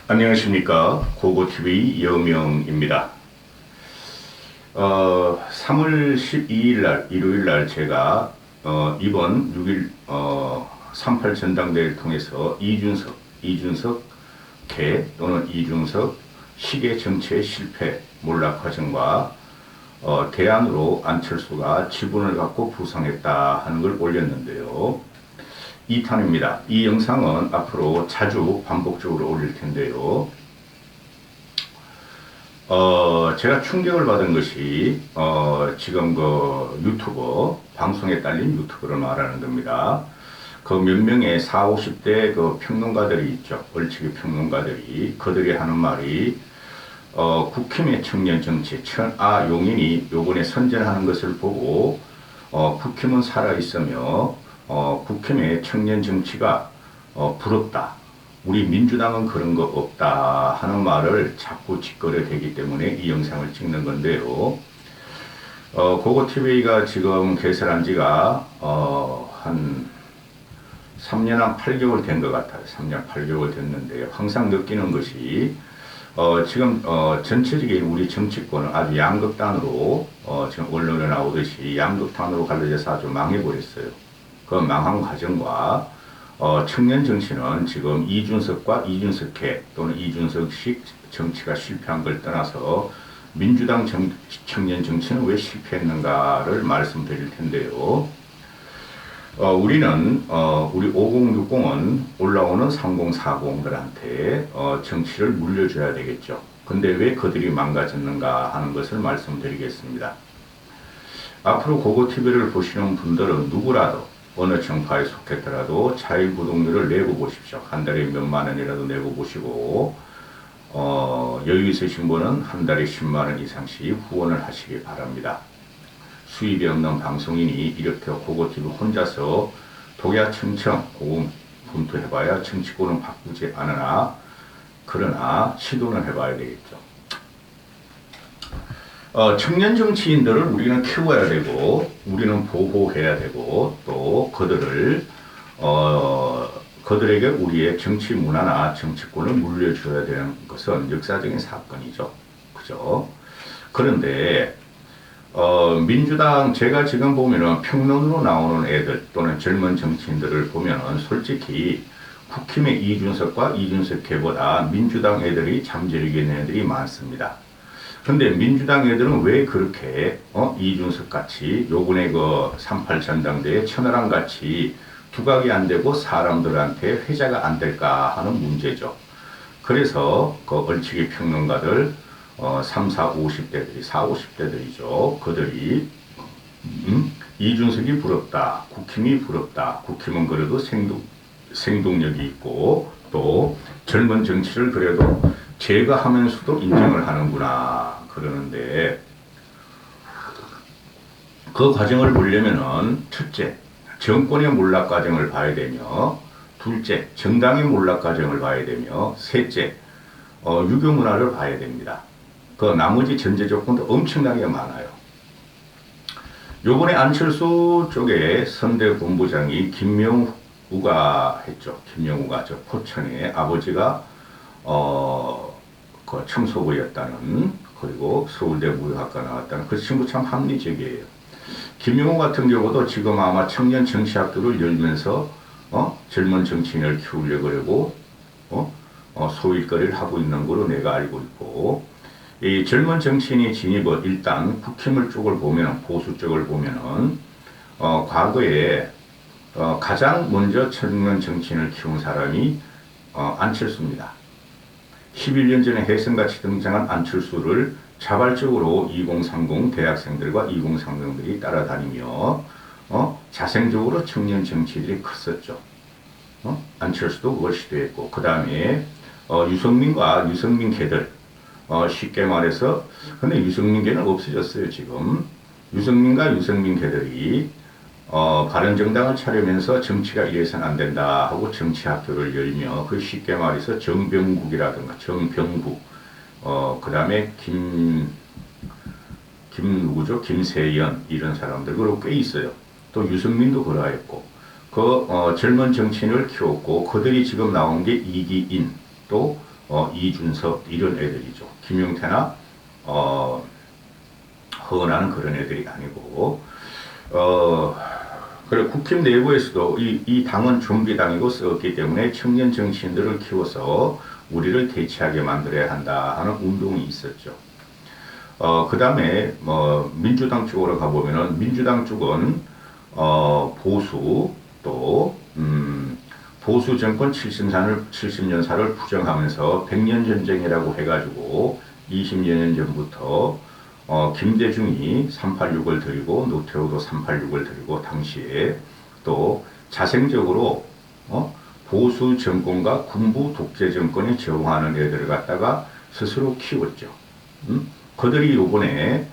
안녕하십니까. 고고TV 여명입니다. 3월 12일 날, 일요일 날 제가, 이번 6일, 38 전당대회를 통해서 이준석 개 또는 이준석 시계 정치의 실패 몰락 과정과, 대안으로 안철수가 지분을 갖고 부상했다 하는 걸 올렸는데요. 2탄입니다. 이 영상은 앞으로 자주 반복적으로 올릴 텐데요. 제가 충격을 받은 것이, 지금 그 유튜버, 방송에 딸린 유튜버를 말하는 겁니다. 그 몇 명의 40, 50대 그 평론가들이 있죠. 얼치기 평론가들이, 그들이 하는 말이, 국힘의 청년 정치, 용인이 요번에 선전하는 것을 보고, 국힘은 살아있으며, 국힘의 청년 정치가 부럽다. 우리 민주당은 그런 거 없다 하는 말을 자꾸 짓거려대기 때문에 이 영상을 찍는 건데요. 고고TV가 지금 개설한 지가 한 3년 한 8개월 된 것 같아요. 3년 8개월 됐는데요. 항상 느끼는 것이 지금 전체적인 우리 정치권은 아주 양극단으로 지금 언론에 나오듯이 양극단으로 갈라져서 아주 망해버렸어요. 그 망한 과정과 청년 정치는 지금 이준석과 이준석회 또는 이준석식 정치가 실패한 걸 떠나서 민주당 청년 정치는 왜 실패했는가를 말씀드릴 텐데요. 우리는 우리 5060은 올라오는 3040들한테 정치를 물려줘야 되겠죠. 근데 왜 그들이 망가졌는가 하는 것을 말씀드리겠습니다. 앞으로 고고TV를 보시는 분들은 누구라도 어느 정파에 속했더라도 자율구독료를 내고 보십시오. 한 달에 몇만 원이라도 내고 보시고, 여유 있으신 분은 한 달에 10만 원 이상씩 후원을 하시기 바랍니다. 수입이 없는 방송인이 이렇게 고고TV 혼자서 독야청청 고군분투해봐야 정치권은 바꾸지 않으나, 그러나 시도는 해봐야 되겠죠. 청년 정치인들을 우리는 키워야 되고, 우리는 보호해야 되고, 또 그들에게 우리의 정치 문화나 정치권을 물려줘야 되는 것은 역사적인 사건이죠. 그죠? 그런데, 민주당, 제가 지금 보면은 평론으로 나오는 애들 또는 젊은 정치인들을 보면은 솔직히 국힘의 이준석과 이준석계보다 민주당 애들이 잠재력이 있는 애들이 많습니다. 근데 민주당 애들은 왜 그렇게 이준석 같이 요번에 그 38 전당대회 천하람 같이 두각이 안 되고 사람들한테 회자가 안 될까 하는 문제죠. 그래서 그 얼치기 평론가들 3, 4, 50대들이 4, 50대들이죠. 그들이 이준석이 부럽다. 국힘이 부럽다. 국힘은 그래도 생동력이 있고 또 젊은 정치를 그래도 제거하면서도 인정을 하는구나 그러는데, 그 과정을 보려면은 첫째, 정권의 몰락 과정을 봐야 되며, 둘째, 정당의 몰락 과정을 봐야 되며, 셋째, 유교 문화를 봐야 됩니다. 그 나머지 전제 조건도 엄청나게 많아요. 요번에 안철수 쪽에 선대 본부장이 김명우가 했죠. 김명우가 저 포천에 아버지가 그 청소부였다는, 그리고 서울대 무역학과 나왔다는 그 친구 참 합리적이에요. 김용호 같은 경우도 지금 아마 청년 정치학교를 열면서 젊은 정치인을 키우려고 그러고 소일거리를 하고 있는 거로 내가 알고 있고, 이 젊은 정치인이 진입을 일단 국힘을 쪽을 보면, 보수 쪽을 보면은 과거에 가장 먼저 청년 정치인을 키운 사람이 안철수입니다. 11년 전에 혜성같이 등장한 안철수를 자발적으로 2030 대학생들과 2030들이 따라다니며 자생적으로 청년 정치인들이 컸었죠. 안철수도 그걸 시도했고, 그 다음에 유승민과 유승민 개들, 쉽게 말해서, 근데 유승민 개는 없어졌어요 지금. 유승민과 유승민 개들이 바른정당을 차리면서 정치가 이래서는 안 된다 하고 정치학교를 열며, 그 쉽게 말해서 정병국이라든가 정병국, 그 다음에 누구죠? 김세연, 이런 사람들, 그리고 꽤 있어요. 또 유승민도 그러했고, 젊은 정치인을 키웠고, 그들이 지금 나온 게 이기인, 또 이준석 이런 애들이죠. 김용태나 허은하는 그런 애들이 아니고 그래 국힘 내부에서도 이 당은 좀비당이고 썩었기 때문에 청년 정치인들을 키워서 우리를 대체하게 만들어야 한다 하는 운동이 있었죠. 그 다음에 민주당 쪽으로 가보면은 민주당 쪽은 보수 또 보수 정권 70년사를 부정하면서 100년 전쟁이라고 해가지고 20여 년 전부터 김대중이 386을 드리고 노태우도 386을 드리고 당시에 또 자생적으로 보수 정권과 군부 독재 정권에 저항하는 애들을 갖다가 스스로 키웠죠. 그들이 요번에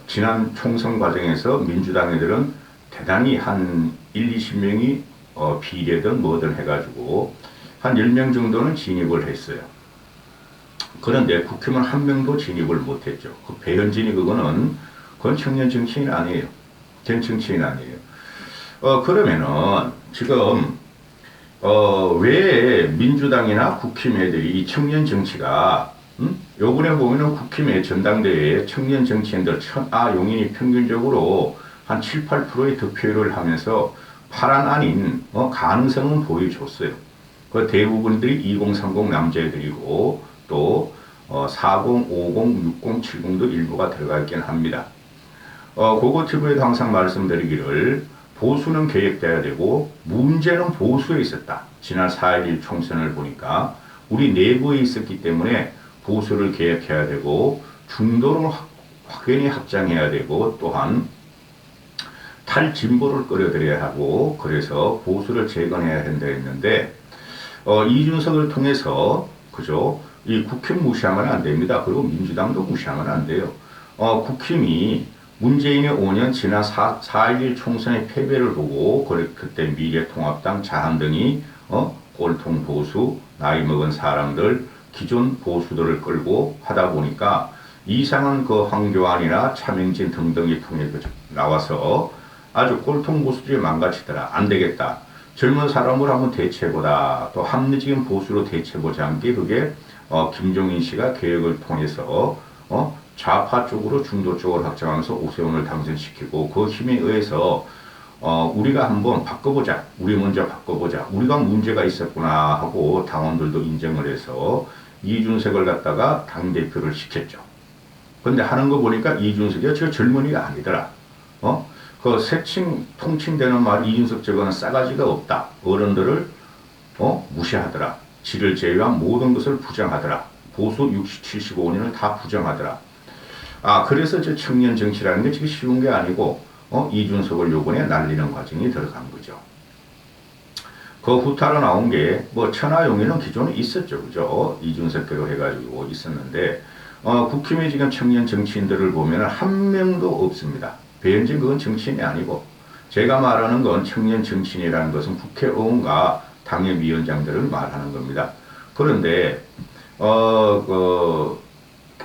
지난 총선 과정에서 민주당 애들은 대단히 한 1, 20명이 비례든 뭐든 해가지고 한 10명 정도는 진입을 했어요. 그런데 국힘은 한 명도 진입을 못했죠. 그 배현진이 그건 청년 정치인 아니에요. 전 정치인 아니에요. 그러면은 지금 왜 민주당이나 국힘 애들이 이 청년 정치가 요번에 보면은 국힘의 전당대회에 청년 정치인들 용인이 평균적으로 한 7, 8%의 득표율을 하면서 파란 아닌 가능성은 보여줬어요. 그 대부분들이 2030 남자애들이고 또 40, 50, 60, 70도 일부가 들어가 있긴 합니다. 고고티브에도 항상 말씀드리기를 보수는 계획돼야 되고 문제는 보수에 있었다. 지난 4.11 총선을 보니까 우리 내부에 있었기 때문에 보수를 계획해야 되고 중도를 확연히 확장해야 되고 또한 탈진보를 끌어들여야 하고 그래서 보수를 재건해야 된다 했는데 이준석을 통해서 그죠? 이 국힘 무시하면 안 됩니다. 그리고 민주당도 무시하면 안 돼요. 국힘이 문재인의 5년 지난 4.11 총선의 패배를 보고 그때 미래통합당 자한당이 꼴통 보수 나이 먹은 사람들 기존 보수들을 끌고 하다 보니까 이상한 그 황교안이나 차명진 등등이 통해 나와서 아주 꼴통 보수들이 망가지더라. 안 되겠다. 젊은 사람을 한번 대체해보다. 또 합리적인 보수로 대체해보자 한 게 그게 김종인 씨가 계획을 통해서 좌파 쪽으로 중도 쪽으로 확장하면서 오세훈을 당선시키고 그 힘에 의해서 우리가 한번 바꿔보자. 우리 먼저 바꿔보자. 우리가 문제가 있었구나 하고 당원들도 인정을 해서 이준석을 갖다가 당대표를 시켰죠. 근데 하는 거 보니까 이준석이 저 젊은이가 아니더라. 그 세칭 통칭되는 말 이준석 저거는 싸가지가 없다. 어른들을 무시하더라. 지를 제외한 모든 것을 부정하더라. 보수 60, 75년을 다 부정하더라. 그래서 저 청년 정치라는 게 지금 쉬운 게 아니고 이준석을 요번에 날리는 과정이 들어간 거죠. 그 후타로 나온 게 천하용인은 기존에 있었죠. 그죠? 이준석대로 해가지고 있었는데 국힘의 지금 청년 정치인들을 보면 한 명도 없습니다. 배현진 그건 정치인이 아니고 제가 말하는 건 청년 정치인이라는 것은 국회의원과 당협위원장들을 말하는 겁니다. 그런데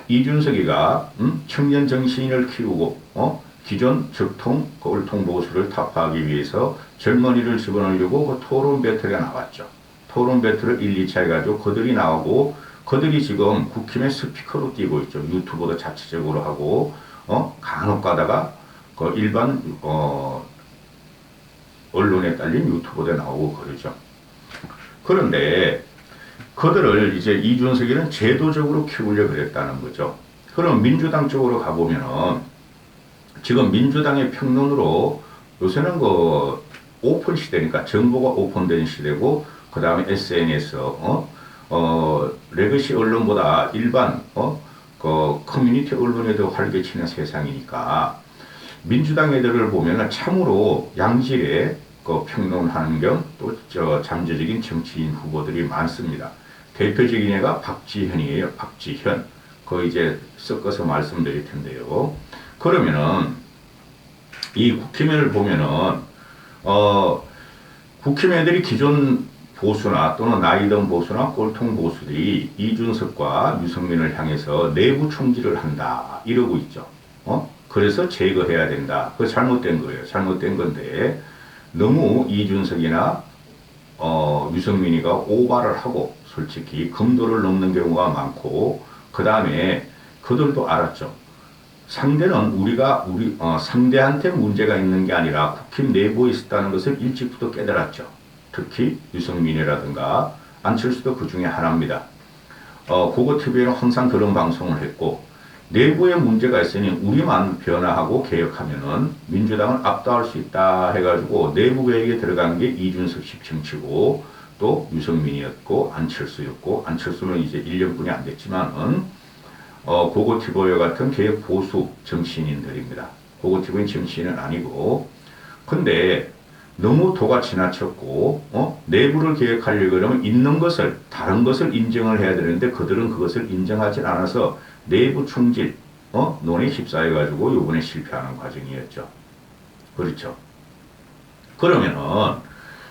이준석이가 청년 정치인을 키우고 기존 적통 꼴통 보수를 타파하기 위해서 젊은이를 집어넣으려고 그 토론 배틀에 나왔죠. 토론 배틀을 1, 2차 해가지고 그들이 나오고 그들이 지금 국힘의 스피커로 뛰고 있죠. 유튜브도 자체적으로 하고 간혹 가다가 그 일반 언론에 딸린 유튜브도 나오고 그러죠. 그런데 그들을 이제 이준석이는 제도적으로 키우려고 그랬다는 거죠. 그럼 민주당 쪽으로 가보면은 지금 민주당의 평론으로 요새는 그 오픈 시대니까 정보가 오픈된 시대고 그 다음에 SNS 레거시 언론보다 일반 그 커뮤니티 언론에도 활개치는 세상이니까 민주당 애들을 보면은 참으로 양질의 그 평론하는 겸 또 잠재적인 정치인 후보들이 많습니다. 대표적인 애가 박지현이에요. 박지현. 그 이제 섞어서 말씀드릴 텐데요. 그러면은 이 국힘을 보면은 국힘 애들이 기존 보수나 또는 나이든 보수나 꼴통 보수들이 이준석과 유승민을 향해서 내부 총질을 한다 이러고 있죠. 그래서 제거해야 된다. 그거 잘못된 거예요. 잘못된 건데 너무 이준석이나 유승민이가 오바를 하고 솔직히 금도를 넘는 경우가 많고 그 다음에 그들도 알았죠. 상대는 상대한테 문제가 있는 게 아니라 국힘 내부에 있었다는 것을 일찍부터 깨달았죠. 특히 유승민이라든가 안철수도 그 중에 하나입니다. 고고TV에는 항상 그런 방송을 했고 내부에 문제가 있으니 우리만 변화하고 개혁하면은 민주당은 압도할 수 있다 해가지고 내부 개혁에 들어간 게 이준석식 정치고 또 유승민이었고 안철수였고 안철수는 이제 1년뿐이 안 됐지만은 고고TV와 같은 개혁 보수 정치인들입니다. 고고TV는 정치인은 아니고 근데 너무 도가 지나쳤고 내부를 개혁하려고 그러면 있는 것을 다른 것을 인정을 해야 되는데 그들은 그것을 인정하지 않아서 내부 총질 논에 휩싸여가지고 이번에 실패하는 과정이었죠. 그렇죠. 그러면은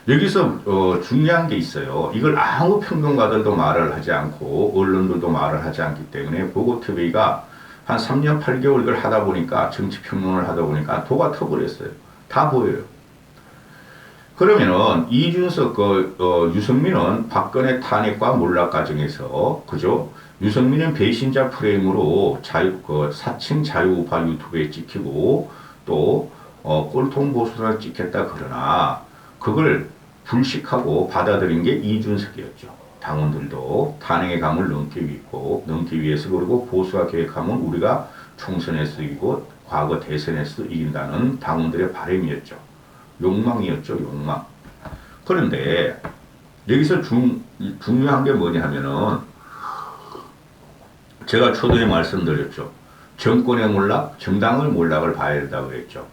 여기서 중요한 게 있어요. 이걸 아무 평론가들도 말을 하지 않고 언론들도 말을 하지 않기 때문에 고고TV가 한 3년 8개월 이걸 하다 보니까 정치 평론을 하다 보니까 도가 터버렸어요. 다 보여요. 그러면은 이준석 유승민은 박근혜 탄핵과 몰락 과정에서 그죠? 유승민은 배신자 프레임으로 사칭 자유우파 유튜브에 찍히고 또 꼴통 보수를 찍혔다 그러나 그걸 불식하고 받아들인 게 이준석이었죠. 당원들도 탄핵의 감을 넘기 위해서 그리고 보수가 계획하면 우리가 총선에서 이기고 과거 대선에서 이긴다는 당원들의 바람이었죠. 욕망이었죠. 욕망. 그런데 여기서 중요한 게 뭐냐 하면은 제가 초도에 말씀드렸죠. 정권의 몰락, 정당의 몰락을 봐야 된다고 그랬죠.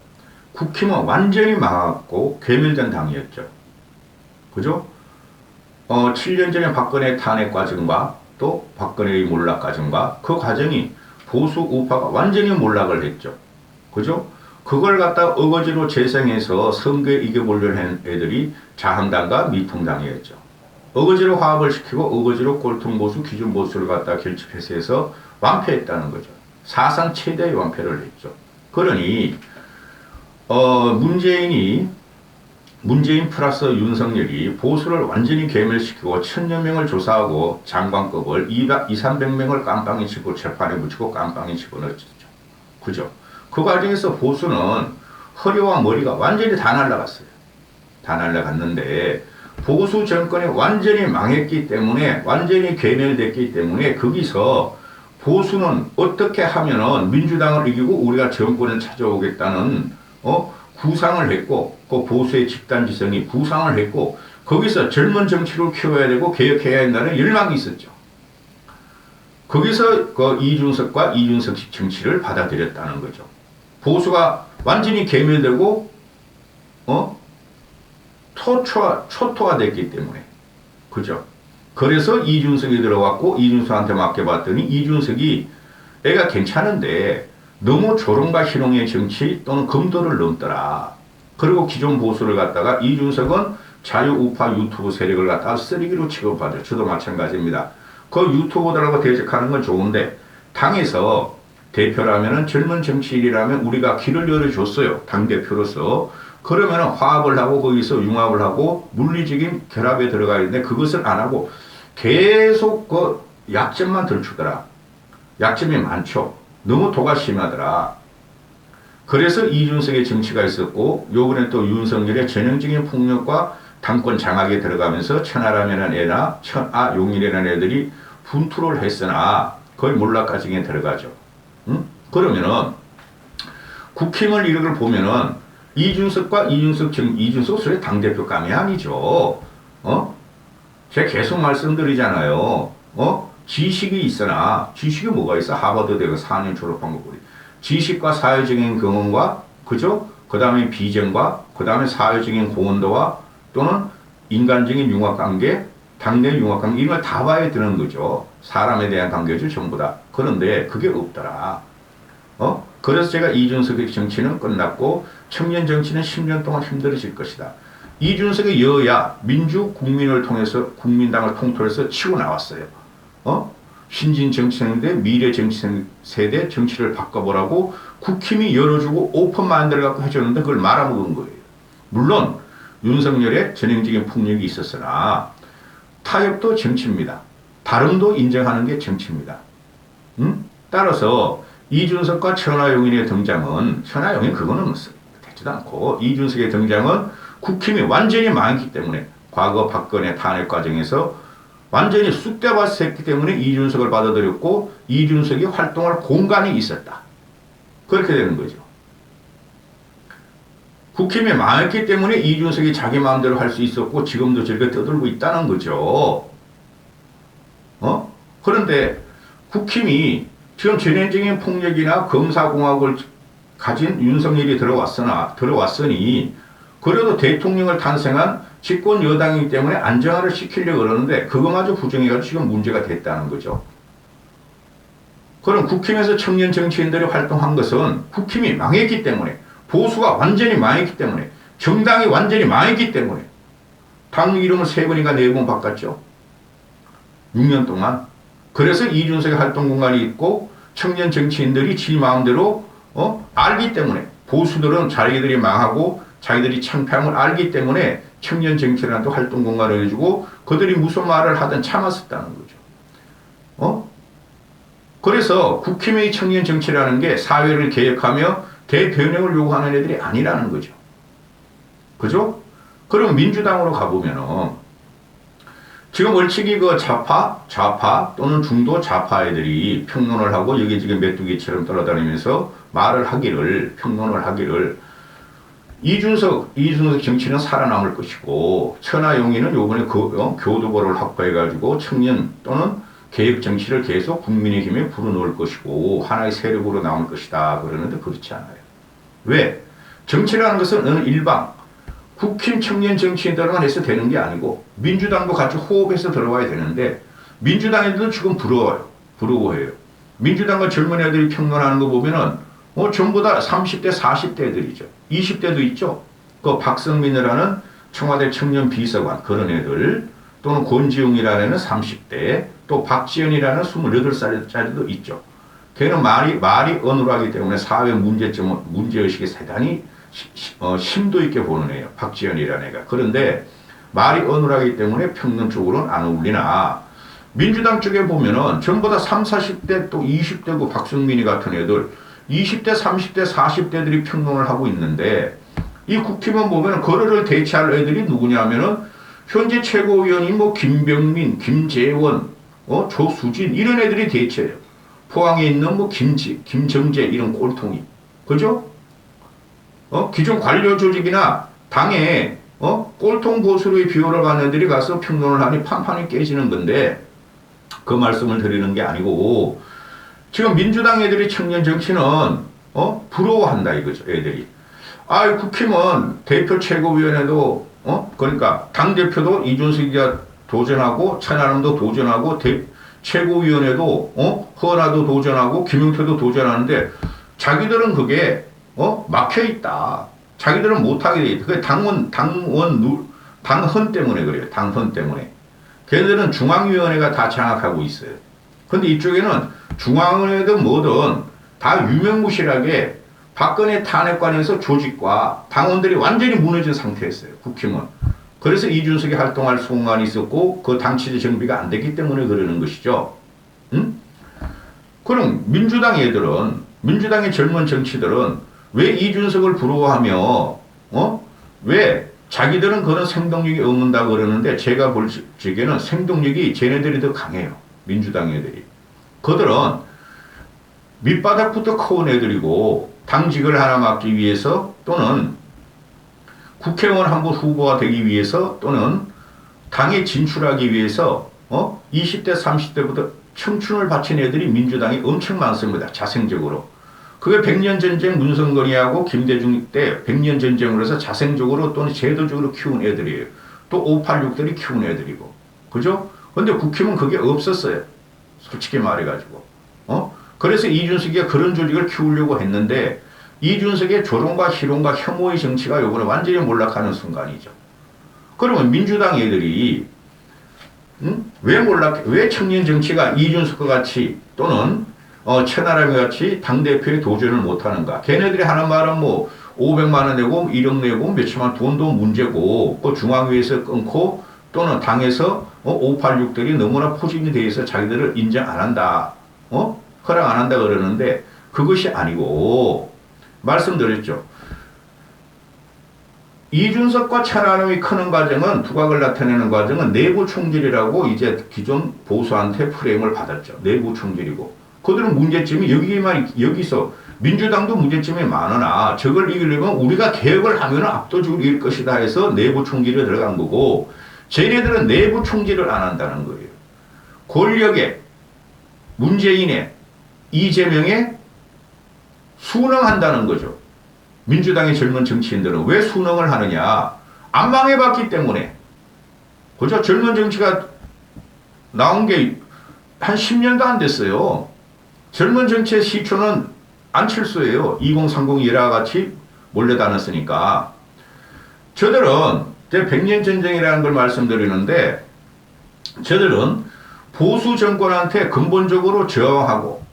국힘은 완전히 망했고 괴멸된 당이었죠. 그죠? 7년 전에 박근혜 탄핵 과정과 또 박근혜의 몰락 과정과 그 과정이 보수 우파가 완전히 몰락을 했죠. 그죠? 그걸 갖다 어거지로 재생해서 선거에 이겨보려는 한 애들이 자한당과 미통당이었죠. 어거지로 화합을 시키고 어거지로 꼴통보수, 기존보수를 갖다 결집해서 해서 완패했다는 거죠. 사상 최대의 완패를 했죠. 그러니 문재인 플러스 윤석열이 보수를 완전히 괴멸시키고 1000여 명을 조사하고 장관급을 200~300명을 깜빵에 치고 재판에 묻히고 깜빵에 집어넣었죠. 그죠? 그 과정에서 보수는 허리와 머리가 완전히 다 날아갔어요. 다 날아갔는데 보수 정권이 완전히 망했기 때문에 완전히 괴멸됐기 때문에 거기서 보수는 어떻게 하면은 민주당을 이기고 우리가 정권을 찾아오겠다는 구상을 했고 그 보수의 집단지성이 구상을 했고 거기서 젊은 정치를 키워야 되고 개혁해야 한다는 열망이 있었죠. 거기서 그 이준석과 이준석식 정치를 받아들였다는 거죠. 보수가 완전히 괴멸되고 초토화 됐기 때문에 그죠. 그래서 이준석이 들어왔고 이준석한테 맡겨봤더니 이준석이 애가 괜찮은데 너무 조롱과 희롱의 정치 또는 금도를 넘더라. 그리고 기존 보수를 갖다가 이준석은 자유우파 유튜브 세력을 갖다가 쓰레기로 취급하죠. 저도 마찬가지입니다. 그 유튜버들하고 대적하는 건 좋은데 당에서 대표라면은 젊은 정치인이라면 우리가 길을 열어줬어요. 당대표로서. 그러면 화합을 하고 거기서 융합을 하고 물리적인 결합에 들어가야 되는데 그것을 안 하고 계속 그 약점만 들추더라. 약점이 많죠. 너무 도가 심하더라. 그래서 이준석의 정치가 있었고 요번에 또 윤석열의 전형적인 폭력과 당권 장악에 들어가면서 천하라면은 애나 용인이라는 애들이 분투를 했으나 거의 몰락과정에 들어가죠. 응? 그러면은 국힘을 이런 보면은 이준석과 이준석 소리 당대표감이 아니죠. 제가 계속 말씀드리잖아요. 지식이 있으나 지식이 뭐가 있어? 하버드 대학 4년 졸업한 거 보리. 지식과 사회적인 경험과 그죠? 그 다음에 비전과 그 다음에 사회적인 고온도와 또는 인간적인 융합관계, 당내 융합관계 이런 걸 다 봐야 되는 거죠. 사람에 대한 관계죠 전부 다. 그런데 그게 없더라. 그래서 제가 이준석의 정치는 끝났고 청년 정치는 10년 동안 힘들어질 것이다. 이준석의 여야 민주국민을 통해서 국민당을 통틀어서 치고 나왔어요. 신진 정치인데 미래 정치 세대 정치를 바꿔보라고 국힘이 열어주고 오픈 마인드를 갖고 해줬는데 그걸 말아먹은 거예요. 물론 윤석열의 전형적인 폭력이 있었으나 타협도 정치입니다. 다름도 인정하는 게 정치입니다. 따라서 이준석과 천하용인의 등장은 천하용인 그거는 되지도 않고 이준석의 등장은 국힘이 완전히 망했기 때문에 과거 박근혜 탄핵 과정에서 완전히 쑥대밭을 했기 때문에 이준석을 받아들였고 이준석이 활동할 공간이 있었다. 그렇게 되는 거죠. 국힘이 망했기 때문에 이준석이 자기 마음대로 할 수 있었고 지금도 저렇게 떠들고 있다는 거죠. 그런데 국힘이 지금 전형적인 폭력이나 검사공학을 가진 윤석열이 들어왔으니 그래도 대통령을 탄생한 집권 여당이기 때문에 안정화를 시키려고 그러는데 그거마저 부정해가지고 지금 문제가 됐다는 거죠. 그럼 국힘에서 청년 정치인들이 활동한 것은 국힘이 망했기 때문에 보수가 완전히 망했기 때문에 정당이 완전히 망했기 때문에 당 이름을 3번인가 4번 바꿨죠. 6년 동안. 그래서 이준석의 활동 공간이 있고 청년 정치인들이 지 마음대로 알기 때문에 보수들은 자기들이 망하고 자기들이 창피함을 알기 때문에 청년 정치인한테 활동 공간을 해주고 그들이 무슨 말을 하든 참았었다는 거죠. 그래서 국힘의 청년 정치라는 게 사회를 개혁하며 대변혁을 요구하는 애들이 아니라는 거죠. 그죠? 그럼 민주당으로 가보면은 지금 얼치기 그 좌파 또는 중도 좌파 애들이 평론을 하고 여기 지금 메뚜기처럼 돌아다니면서 평론을 하기를 이준석 정치는 살아남을 것이고 천하용인은 요번에 교도보를 확보해가지고 청년 또는 개혁 정치를 계속 국민의 힘에 불어넣을 것이고 하나의 세력으로 남을 것이다 그러는데 그렇지 않아요. 왜? 정치라는 것은 어느 일방 국힘 청년 정치인들만 해서 되는 게 아니고 민주당도 같이 호흡해서 들어와야 되는데 민주당 애들도 지금 부러워해요. 민주당과 젊은 애들이 평론하는 거 보면은 전부 다 30대 40대 애들이죠. 20대도 있죠. 그 박성민이라는 청와대 청년 비서관 그런 애들 또는 권지웅이라는 30대 또 박지연이라는 28살짜리도 있죠. 걔는 말이 어눌하기 때문에 사회 문제의식이 대단히 심도 있게 보는 애예요. 박지연이라는 애가. 그런데 말이 어눌하기 때문에 평론 쪽으로는 안 어울리나 민주당 쪽에 보면은 전부 다 30, 40대 또 20대고 박성민이 같은 애들 20대, 30대, 40대들이 평론을 하고 있는데 이 국힘은 보면 그거를 대체할 애들이 누구냐면은 현재 최고위원이 김병민, 김재원, 조수진 이런 애들이 대체예요. 포항에 있는 김정재 이런 꼴통이. 그죠? 기존 관료 조직이나 당에 꼴통 보수로의 비호를 받는 애들이 가서 평론을 하니 판판이 깨지는 건데 그 말씀을 드리는 게 아니고 지금 민주당 애들이 청년 정치는 부러워한다 이거죠. 애들이. 국힘은 대표 최고위원회도 그러니까 당대표도 이준석이가 도전하고 천하람도 도전하고 최고위원회도 허나도 도전하고 김용태도 도전하는데 자기들은 그게 막혀있다. 자기들은 못하게 돼 있다. 그게 당헌 때문에 그래요. 당헌 때문에. 걔들은 중앙위원회가 다 장악하고 있어요. 근데 이쪽에는 중앙위원회든 뭐든 다 유명무실하게 박근혜 탄핵관에서 조직과 당원들이 완전히 무너진 상태였어요. 국힘은. 그래서 이준석이 활동할 공간이 있었고 그 당치제 정비가 안 됐기 때문에 그러는 것이죠. 그럼 민주당의 젊은 정치들은 왜 이준석을 부러워하며 왜 자기들은 그런 생동력이 없는다 그러는데 제가 볼 적에는 생동력이 쟤네들이 더 강해요. 민주당 애들이. 그들은 밑바닥부터 커온 애들이고 당직을 하나 맡기 위해서 또는 국회의원 한번 후보가 되기 위해서 또는 당에 진출하기 위해서 20대 30대부터 청춘을 바친 애들이 민주당이 엄청 많습니다. 자생적으로. 그게 100년 전쟁 문성건이하고 김대중 때 100년 전쟁으로 해서 자생적으로 또는 제도적으로 키운 애들이에요. 또 586들이 키운 애들이고. 그죠? 근데 국힘은 그게 없었어요. 솔직히 말해가지고. 그래서 이준석이가 그런 조직을 키우려고 했는데 이준석의 조롱과 희롱과 혐오의 정치가 요번에 완전히 몰락하는 순간이죠. 그러면 민주당 애들이 왜 청년 정치가 이준석과 같이 또는 천하람이 같이 당대표에 도전을 못하는가. 걔네들이 하는 말은 500만 원 내고 1억 내고 몇천만 돈도 문제고 그 중앙위에서 끊고 또는 당에서 586들이 너무나 포진이 돼 있어 자기들을 인정 안 한다. 허락 안 한다 그러는데 그것이 아니고 말씀드렸죠. 이준석과 천안함이 크는 과정은 두각을 나타내는 과정은 내부 총질이라고 이제 기존 보수한테 프레임을 받았죠. 내부 총질이고 그들은 문제점이 여기서 민주당도 문제점이 많으나 저걸 이기려면 우리가 개혁을 하면 압도적으로 이길 것이다 해서 내부 총질에 들어간 거고 쟤네들은 내부 총질을 안 한다는 거예요. 권력에 문재인의 이재명에 순응한다는 거죠. 민주당의 젊은 정치인들은 왜 순응을 하느냐? 안 망해봤기 때문에. 그죠? 젊은 정치가 나온 게 한 10년도 안 됐어요. 젊은 정치의 시초는 안철수예요. 2030 이라 같이 몰래 다녔으니까. 저들은 제가 100년 전쟁이라는 걸 말씀드리는데 저들은 보수 정권한테 근본적으로 저항하고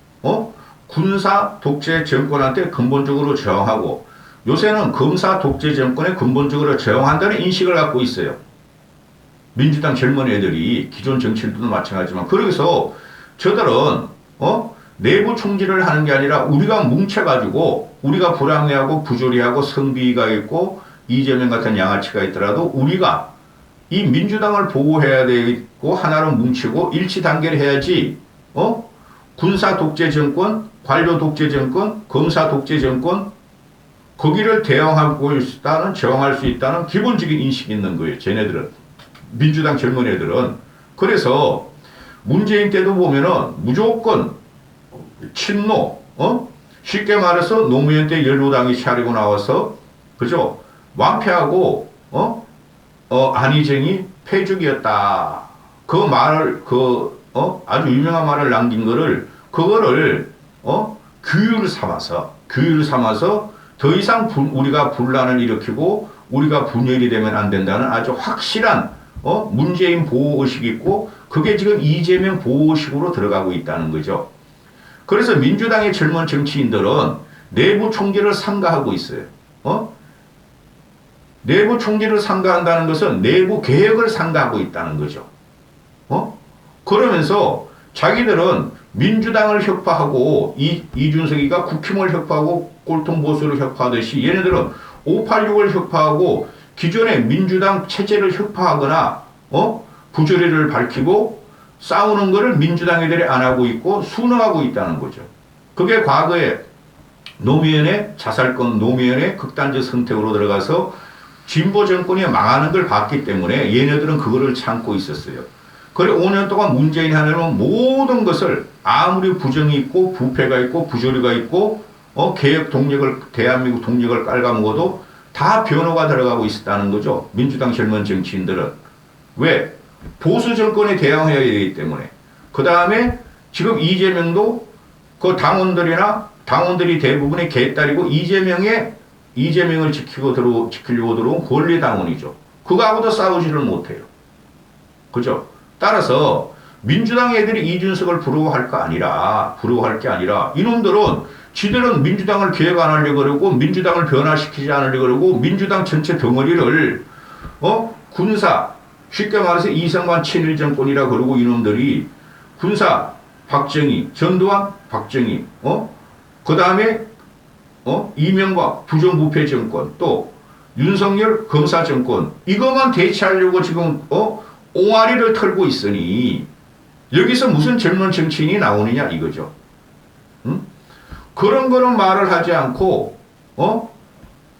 군사 독재 정권한테 근본적으로 저항하고 요새는 검사 독재 정권에 근본적으로 저항한다는 인식을 갖고 있어요. 민주당 젊은 애들이 기존 정치인들도 마찬가지지만 그래서 저들은 내부 총질을 하는 게 아니라 우리가 뭉쳐가지고 우리가 불합리하고 부조리하고 성비가 있고 이재명 같은 양아치가 있더라도 우리가 이 민주당을 보호해야 되고 하나로 뭉치고 일치 단계를 해야지 군사 독재 정권, 관료 독재 정권, 검사 독재 정권 거기를 대항하고 있다는 저항할 수 있다는 기본적인 인식이 있는 거예요. 쟤네들은 민주당 젊은 애들은 그래서 문재인 때도 보면은 무조건 친노 쉽게 말해서 노무현 때 연로당이 차리고 나와서 그죠 완패하고 안희정이 패죽이었다. 그 말을 아주 유명한 말을 남긴 거를 그거를 규율을 삼아서 더 이상 우리가 분란을 일으키고 우리가 분열이 되면 안 된다는 아주 확실한 문재인 보호의식이 있고 그게 지금 이재명 보호의식으로 들어가고 있다는 거죠. 그래서 민주당의 젊은 정치인들은 내부 총질을 삼가하고 있어요. 내부 총질을 삼가한다는 것은 내부 개혁을 삼가하고 있다는 거죠. 그러면서 자기들은 민주당을 혁파하고 이준석이가 국힘을 혁파하고 꼴통보수를 혁파하듯이 얘네들은 586을 혁파하고 기존의 민주당 체제를 혁파하거나 부조리를 밝히고 싸우는 것을 민주당 애들이 안 하고 있고 순응하고 있다는 거죠. 그게 과거에 노무현의 자살권, 노무현의 극단적 선택으로 들어가서 진보 정권이 망하는 걸 봤기 때문에 얘네들은 그거를 참고 있었어요. 그래 5년 동안 문재인 하려면 모든 것을 아무리 부정이 있고 부패가 있고 부조리가 있고 개혁 동력을 대한민국 동력을 깔아먹어도 다 변호가 들어가고 있었다는 거죠. 민주당 젊은 정치인들은. 왜? 보수 정권에 대항해야 되기 때문에. 그 다음에 지금 이재명도 그 당원들이 대부분의 개딸이고 이재명을 지키려고 들어온 권리당원이죠. 그거하고도 싸우지를 못해요. 그죠? 따라서 민주당 애들이 이준석을 부러워할 게 아니라 이놈들은 지들은 민주당을 개혁 안 하려고 그러고 민주당을 변화시키지 않으려고 그러고 민주당 전체 덩어리를 군사 쉽게 말해서 이승만 친일 정권이라 그러고 이놈들이 군사 박정희, 전두환 박정희, 그 다음에 이명박 부정부패 정권 또 윤석열 검사 정권 이것만 대체하려고 지금 옹알이를 털고 있으니 여기서 무슨 젊은 정치인이 나오느냐 이거죠. 응? 그런 거는 말을 하지 않고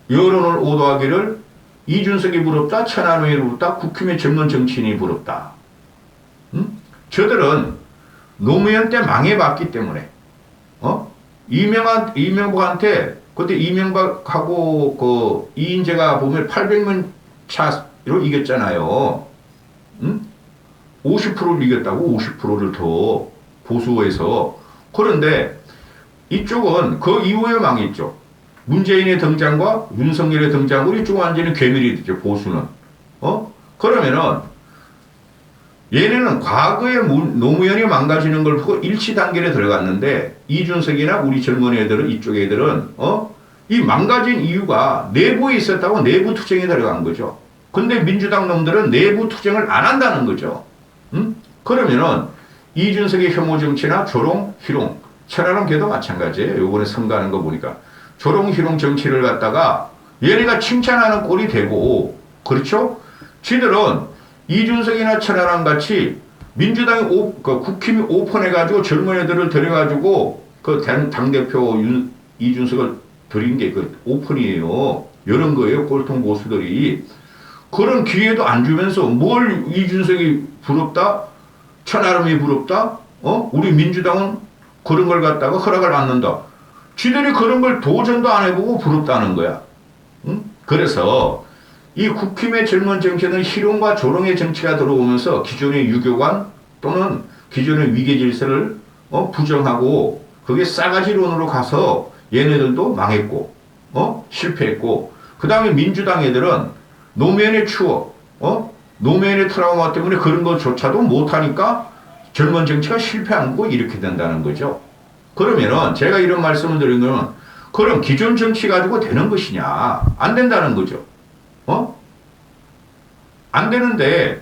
여론을 오도하기를 이준석이 부럽다, 천안함이 부럽다, 국힘의 젊은 정치인이 부럽다. 응? 저들은 노무현 때 망해봤기 때문에 이명박한테 그때 이명박하고 그 이인재가 보면 800명 차로 이겼잖아요. 응? 50%를 이겼다고 50%를 더 보수에서. 그런데 이쪽은 그 이후에 망했죠. 문재인의 등장과 윤석열의 등장으로 이쪽은 완전히 괴멸이 됐죠. 보수는. 그러면은 얘네는 과거에 노무현이 망가지는 걸 보고 일치 단계에 들어갔는데 이준석이나 우리 젊은 애들은 이쪽 애들은 이 망가진 이유가 내부에 있었다고 내부 투쟁에 들어간 거죠. 근데 민주당 놈들은 내부 투쟁을 안 한다는 거죠. 그러면은 이준석의 혐오 정치나 조롱, 희롱, 천하람 걔도 마찬가지예요. 요번에 선거하는 거 보니까 조롱, 희롱 정치를 갖다가 얘네가 칭찬하는 꼴이 되고, 그렇죠? 지들은 이준석이나 천하람 같이 민주당이 국힘이 오픈해가지고 젊은 애들을 데려가지고 그 당대표 이준석을 드린 게 그 오픈이에요. 이런 거예요. 꼴통 보수들이. 그런 기회도 안 주면서 뭘 이준석이 부럽다? 천하람이 부럽다? 우리 민주당은 그런 걸 갖다가 허락을 받는다. 지들이 그런 걸 도전도 안 해보고 부럽다는 거야. 응? 그래서 이 국힘의 젊은 정치는 희롱과 조롱의 정치가 들어오면서 기존의 유교관 또는 기존의 위계 질서를 부정하고 그게 싸가지론으로 가서 얘네들도 망했고 실패했고, 그 다음에 민주당 애들은 노무현의 추억, 노무현의 트라우마 때문에 그런 것조차도 못하니까 젊은 정치가 실패한 거 이렇게 된다는 거죠. 그러면은 제가 이런 말씀을 드린 거는 그럼 기존 정치 가지고 되는 것이냐? 안 된다는 거죠. 안 되는데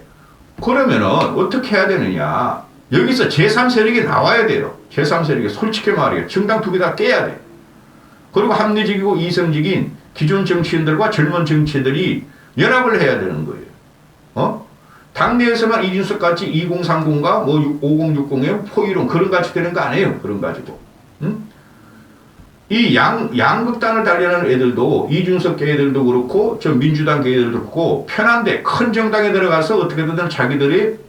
그러면은 어떻게 해야 되느냐? 여기서 제3세력이 나와야 돼요. 제3세력이 솔직히 말이에요. 정당 두 개 다 깨야 돼. 그리고 합리적이고 이성적인 기존 정치인들과 젊은 정치인들이 연합을 해야 되는 거예요. 당내에서만 이준석 같이 2030과 뭐 5060의 포이론 그런 같이 되는 거 아니에요. 그런 가지고. 이 양극단을 달리는 애들도 이준석 애들도 그렇고 저 민주당 애들도 그렇고 편한데 큰 정당에 들어가서 어떻게든 자기들이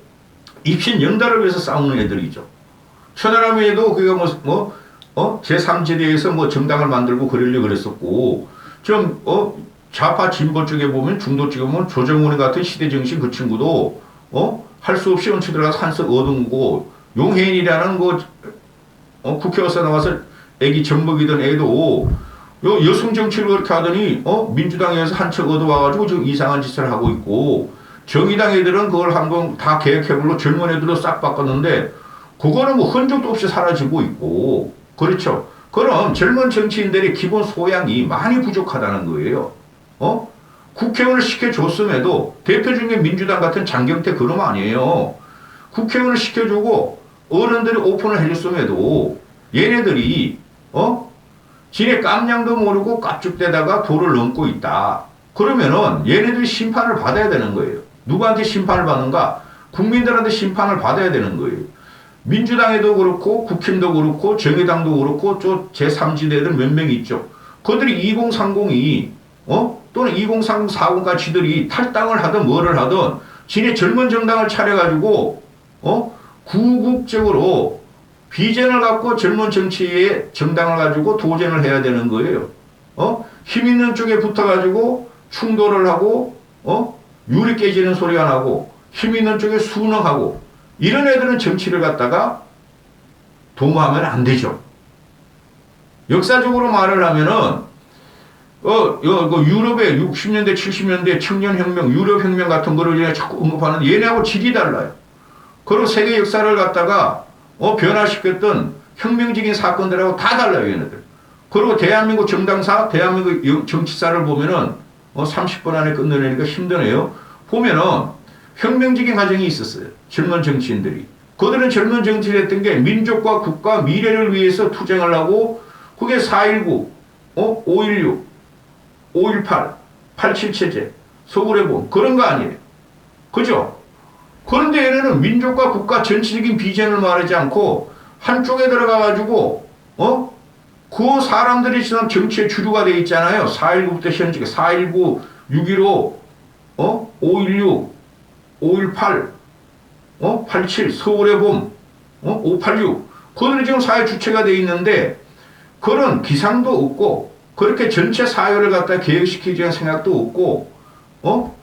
입신 연달을 위해서 싸우는 애들이죠. 천하람에도 그게 제3지대에서 뭐 정당을 만들고 그러려고 그랬었고, 좀 좌파 진보 쪽에 보면 중도 쪽에 보면 조정훈 같은 시대정신 그 친구도 할 수 없이 얹혀 들어가서 한석 얻은 거고, 용혜인이라는 국회의원서 나와서 애기 젖먹이던 애도 여성 정치를 그렇게 하더니 민주당에서 한 척 얻어와가지고 지금 이상한 짓을 하고 있고, 정의당 애들은 그걸 한번 다 계획해보려 젊은 애들로 싹 바꿨는데 그거는 뭐 흔적도 없이 사라지고 있고, 그렇죠. 그럼 젊은 정치인들의 기본 소양이 많이 부족하다는 거예요. 국회의원을 시켜줬음에도 대표 중에 민주당 같은 장경태 그놈 아니에요. 국회의원을 시켜주고 어른들이 오픈을 해줬음에도 얘네들이 지네 깜냥도 모르고 깝죽대다가 도를 넘고 있다. 그러면은 얘네들이 심판을 받아야 되는 거예요. 누구한테 심판을 받는가? 국민들한테 심판을 받아야 되는 거예요. 민주당에도 그렇고 국힘도 그렇고 정의당도 그렇고 저 제3지대들 몇 명 있죠. 그들이 2030이 또는 2030, 40가 지들이 탈당을 하든 뭐를 하든 지네 젊은 정당을 차려가지고 구국적으로 비전을 갖고 젊은 정치의 정당을 가지고 도전을 해야 되는 거예요. 힘 있는 쪽에 붙어가지고 충돌을 하고 유리 깨지는 소리가 나고 힘 있는 쪽에 순응하고 이런 애들은 정치를 갖다가 도모하면 안 되죠. 역사적으로 말을 하면은 유럽의 60년대 70년대 청년혁명 유럽혁명 같은 거를 자꾸 언급하는데 얘네하고 질이 달라요. 그리고 세계 역사를 갖다가 변화시켰던 혁명적인 사건들하고 다 달라요, 얘네들. 그리고 대한민국 정당사, 대한민국 정치사를 보면은 30분 안에 끝내려니까 힘드네요. 보면은 혁명적인 과정이 있었어요. 젊은 정치인들이. 그들은 젊은 정치를 했던 게 민족과 국가 미래를 위해서 투쟁을 하고 그게 4.19, 5.16, 5.18, 87 체제, 서울의 봄 그런 거 아니에요. 그죠? 그런데 얘네는 민족과 국가 전체적인 비전을 말하지 않고 한쪽에 들어가가지고 그 사람들이 지금 정치의 주류가 돼 있잖아요. 4.19부터 현재 4.19, 6.15, 5.16, 5.18, 87, 서울의 봄, 586. 그들이 지금 사회 주체가 돼 있는데 그런 기상도 없고 그렇게 전체 사회를 갖다 계획시키자는 생각도 없고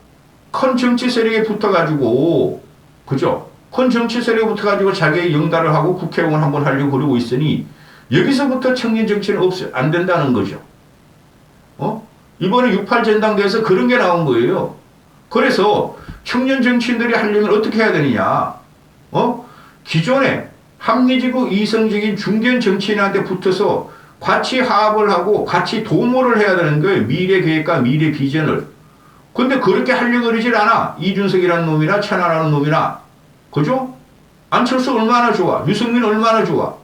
큰 정치 세력에 붙어가지고 그죠? 큰 정치 세력에 붙어가지고 자기의 영달을 하고 국회의원 한번 하려고 그러고 있으니 여기서부터 청년 정치는 안 된다는 거죠. 이번에 6.8 전당대회에서 그런 게 나온 거예요. 그래서 청년 정치인들이 하려면 어떻게 해야 되느냐? 기존에 합리적이고 이성적인 중견 정치인한테 붙어서 같이 화합을 하고 같이 도모를 해야 되는 거예요. 미래 계획과 미래 비전을. 근데 그렇게 하려고 그러질 않아. 이준석이라는 놈이나 천하라는 놈이나. 그죠? 안철수 얼마나 좋아. 유승민 얼마나 좋아.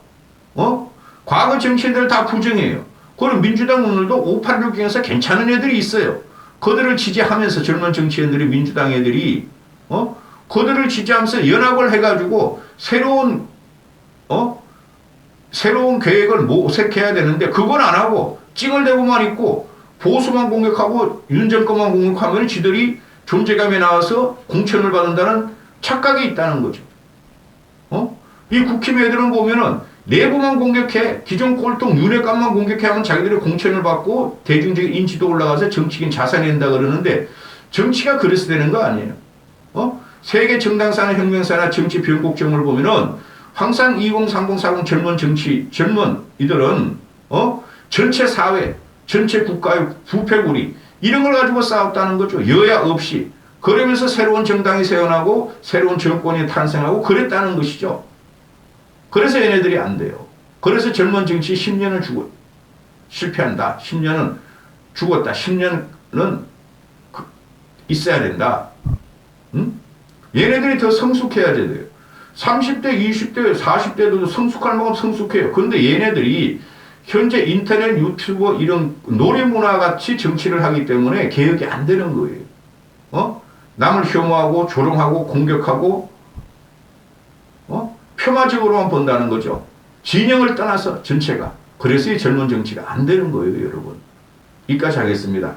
과거 정치인들 다 부정해요. 그럼 민주당 오늘도 586 중에서 괜찮은 애들이 있어요. 그들을 지지하면서 젊은 정치인들이 민주당 애들이 그들을 지지하면서 연합을 해가지고 새로운 계획을 모색해야 되는데 그건 안 하고 찡얼대고만 있고 보수만 공격하고 윤 정권만 공격하면 지들이 존재감에 나와서 공천을 받는다는 착각이 있다는 거죠. 이 국힘 애들은 보면은 내부만 공격해 기존 꼴통 윤핵관만 공격해 하면 자기들이 공천을 받고 대중적인 인지도 올라가서 정치인 자산이 된다 그러는데 정치가 그래서 되는 거 아니에요. 세계 정당사나 혁명사나 정치 변곡점을 보면은 항상 20, 30, 40 젊은 이들은 전체 사회, 전체 국가의 부패구리 이런 걸 가지고 싸웠다는 거죠. 여야 없이. 그러면서 새로운 정당이 세어나고 새로운 정권이 탄생하고 그랬다는 것이죠. 그래서 얘네들이 안 돼요. 그래서 젊은 정치 10년은 실패한다. 10년은 죽었다. 10년은 있어야 된다. 응? 얘네들이 더 성숙해야 돼요. 30대, 20대, 40대도 성숙할 만큼 성숙해요. 그런데 얘네들이 현재 인터넷, 유튜브 이런 노래 문화 같이 정치를 하기 때문에 개혁이 안 되는 거예요. 남을 혐오하고 조롱하고 공격하고 폄하적으로만 본다는 거죠. 진영을 떠나서 전체가. 그래서 이 젊은 정치가 안 되는 거예요, 여러분. 여기까지 하겠습니다.